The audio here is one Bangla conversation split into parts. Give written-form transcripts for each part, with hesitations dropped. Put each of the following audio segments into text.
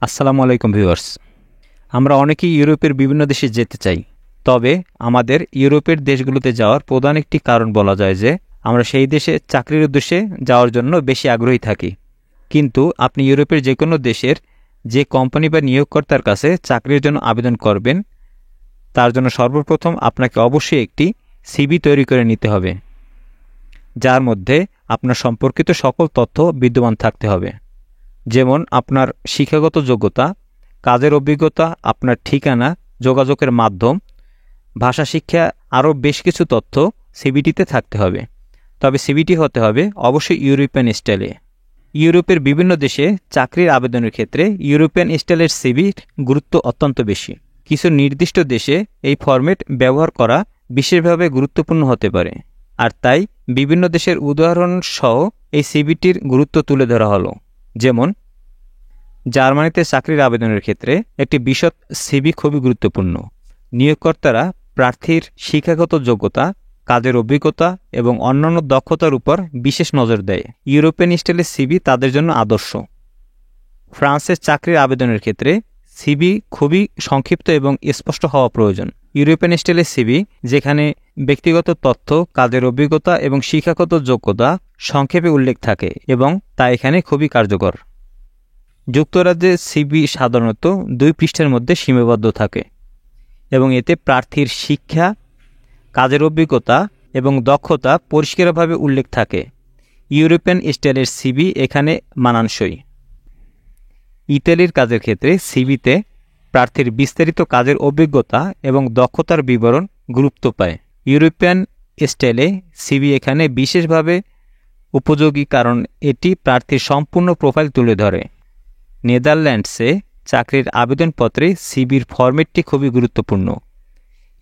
আসসালামু আলাইকুম ভিউয়ার্স। আমরা অনেকেই ইউরোপের বিভিন্ন দেশে যেতে চাই, তবে আমাদের ইউরোপের দেশগুলোতে যাওয়ার প্রধান একটি কারণ বলা যায় যে আমরা সেই দেশে চাকরির উদ্দেশ্যে যাওয়ার জন্য বেশি আগ্রহী থাকি। কিন্তু আপনি ইউরোপের যে কোনো দেশের যে কোম্পানি বা নিয়োগকর্তার কাছে চাকরির জন্য আবেদন করবেন, তার জন্য সর্বপ্রথম আপনাকে অবশ্যই একটি সিভি তৈরি করে নিতে হবে, যার মধ্যে আপনার সম্পর্কিত সকল তথ্য বিদ্যমান থাকতে হবে। যেমন আপনার শিক্ষাগত যোগ্যতা, কাজের অভিজ্ঞতা, আপনার ঠিকানা, যোগাযোগের মাধ্যম, ভাষা শিক্ষা, আরও বেশ কিছু তথ্য সিভিটিতে থাকতে হবে। তবে সিভিটি হতে হবে অবশ্যই ইউরোপিয়ান স্টাইলে। ইউরোপের বিভিন্ন দেশে চাকরির আবেদনের ক্ষেত্রে ইউরোপিয়ান স্টাইলের সিভির গুরুত্ব অত্যন্ত বেশি। কিছু নির্দিষ্ট দেশে এই ফরম্যাট ব্যবহার করা বিশেষভাবে গুরুত্বপূর্ণ হতে পারে, আর তাই বিভিন্ন দেশের উদাহরণ সহ এই সিভিটির গুরুত্ব তুলে ধরা হলো। যেমন জার্মানিতে চাকরির আবেদনের ক্ষেত্রে একটি বিশদ সিভি খুবই গুরুত্বপূর্ণ। নিয়োগকর্তারা প্রার্থীর শিক্ষাগত যোগ্যতা, কাজের অভিজ্ঞতা এবং অন্যান্য দক্ষতার উপর বিশেষ নজর দেয়। ইউরোপিয়ান স্টাইলের সিভি তাদের জন্য আদর্শ। ফ্রান্সের চাকরির আবেদনের ক্ষেত্রে সিভি খুবই সংক্ষিপ্ত এবং স্পষ্ট হওয়া প্রয়োজন। ইউরোপিয়ান স্টাইলের সিভি, যেখানে ব্যক্তিগত তথ্য, কাজের অভিজ্ঞতা এবং শিক্ষাগত যোগ্যতা সংক্ষেপে উল্লেখ থাকে এবং তা এখানে খুবই কার্যকর। যুক্তরাজ্যে সিভি সাধারণত 2 পৃষ্ঠার মধ্যে সীমাবদ্ধ থাকে এবং এতে প্রার্থীর শিক্ষা, কাজের অভিজ্ঞতা এবং দক্ষতা পরিষ্কারভাবে উল্লেখ থাকে। ইউরোপিয়ান স্টাইলের সিভি এখানে মানানসই। ইতালির কাজের ক্ষেত্রে সিভিতে প্রার্থীর বিস্তারিত কাজের অভিজ্ঞতা এবং দক্ষতার বিবরণ গুরুত্ব পায়। ইউরোপিয়ান স্টাইলে সিভি এখানে বিশেষভাবে উপযোগী কারণ এটি প্রার্থীর সম্পূর্ণ প্রোফাইল তুলে ধরে। নেদারল্যান্ডসে চাকরির আবেদনপত্রে সিভির ফরম্যাটটি খুবই গুরুত্বপূর্ণ।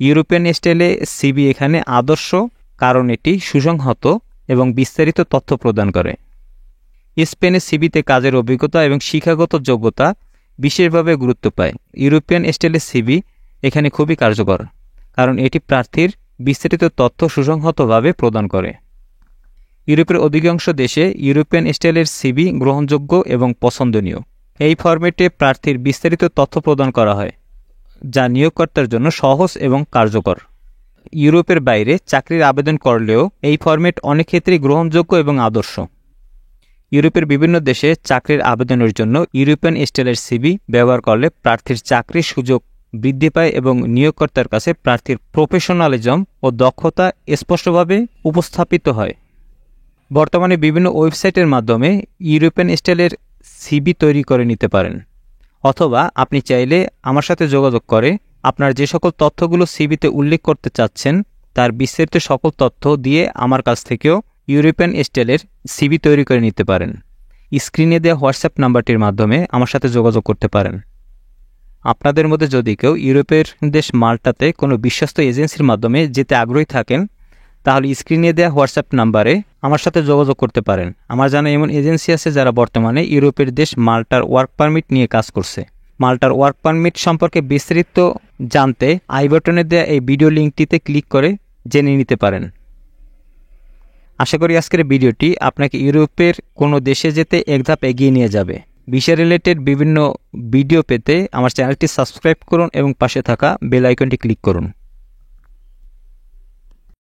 ইউরোপিয়ান স্টাইলে সিভি এখানে আদর্শ কারণ এটি সুসংহত এবং বিস্তারিত তথ্য প্রদান করে। স্পেনের সিভিতে কাজের অভিজ্ঞতা এবং শিক্ষাগত যোগ্যতা বিশেষভাবে গুরুত্ব পায়। ইউরোপিয়ান স্টাইলের সিভি এখানে খুবই কার্যকর কারণ এটি প্রার্থীর বিস্তারিত তথ্য সুসংহতভাবে প্রদান করে। ইউরোপের অধিকাংশ দেশে ইউরোপিয়ান স্টাইলের সিভি গ্রহণযোগ্য এবং পছন্দনীয়। এই ফরম্যাটে প্রার্থীর বিস্তারিত তথ্য প্রদান করা হয়, যা নিয়োগকর্তার জন্য সহজ এবং কার্যকর। ইউরোপের বাইরে চাকরির আবেদন করলেও এই ফরম্যাট অনেক ক্ষেত্রেই গ্রহণযোগ্য এবং আদর্শ। ইউরোপের বিভিন্ন দেশে চাকরির আবেদনের জন্য ইউরোপিয়ান স্টাইলের সিভি ব্যবহার করলে প্রার্থীর চাকরির সুযোগ বৃদ্ধি পায় এবং নিয়োগকর্তার কাছে প্রার্থীর প্রফেশনালিজম ও দক্ষতা স্পষ্টভাবে উপস্থাপিত হয়। বর্তমানে বিভিন্ন ওয়েবসাইটের মাধ্যমে ইউরোপিয়ান স্টাইলের সিভি তৈরি করে নিতে পারেন, অথবা আপনি চাইলে আমার সাথে যোগাযোগ করে আপনার যে সকল তথ্যগুলো সিভিতে উল্লেখ করতে চাচ্ছেন তার বিস্তারিত সকল তথ্য দিয়ে আমার কাছ থেকেও ইউরোপিয়ান স্টাইলের সিভি তৈরি করে নিতে পারেন। স্ক্রিনে দেওয়া হোয়াটসঅ্যাপ নাম্বারটির মাধ্যমে আমার সাথে যোগাযোগ করতে পারেন। আপনাদের মধ্যে যদি কেউ ইউরোপের দেশ মাল্টাতে কোনো বিশ্বস্ত এজেন্সির মাধ্যমে যেতে আগ্রহী থাকেন, তাহলে স্ক্রিনে দেওয়া হোয়াটসঅ্যাপ নাম্বারে আমার সাথে যোগাযোগ করতে পারেন। আমার জানা এমন এজেন্সি আছে যারা বর্তমানে ইউরোপের দেশ মাল্টার ওয়ার্ক পারমিট নিয়ে কাজ করছে। মাল্টার ওয়ার্ক পারমিট সম্পর্কে বিস্তারিত জানতে আই বাটনে দেওয়া এই ভিডিও লিঙ্কটিতে ক্লিক করে জেনে নিতে পারেন। আশা করি আজকের ভিডিওটি আপনাকে ইউরোপের কোনো দেশে যেতে এক ধাপ এগিয়ে নিয়ে যাবে। ভিসা রিলেটেড বিভিন্ন ভিডিও পেতে আমার চ্যানেলটি সাবস্ক্রাইব করুন এবং পাশে থাকা বেল আইকনটি ক্লিক করুন।